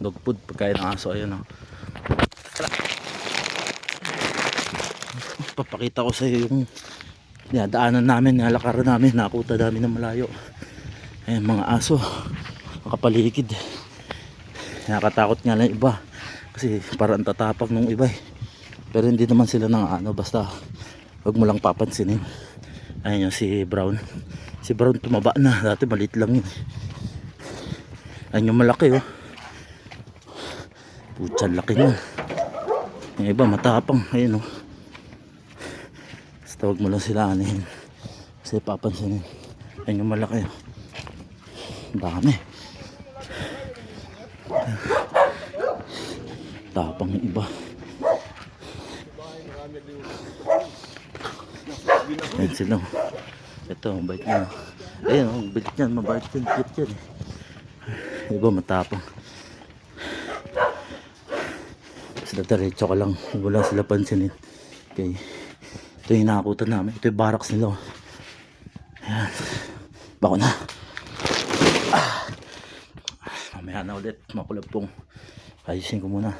dog food, pagkain ng aso. Ayun, oh. Papakita ko sa iyo yung dinadaanan namin, nalakaran namin, nakuta namin ng malayo. Ayun, mga aso nakapaligid. Nakakatakot nga lang iba kasi parang tatapag nung iba eh. Pero hindi naman sila nang ano, basta wag mo lang papansinin. Ayun yung si Brown. Si Brown tumaba na, dati maliit lang yun. Ayun yung malaki oh. Putsan laki nun. Yung iba matapang. Ayun oh. Basta wag mo lang sila anihin kasi papansinin. Ayun yung malaki oh. Dami. Tapang yung iba. Ayan sila. Ito, mabait niya. Ayan, mabait yan. Mabait yan. Cute yan. Iba matapang. Sila diretso ka lang. Wala sila pansinin. Okay. Ito yung nakakutan namin. Ito yung barracks nila. Ayan. Bako na. Mamaya na ulit. Makulab pong ayusin ko muna.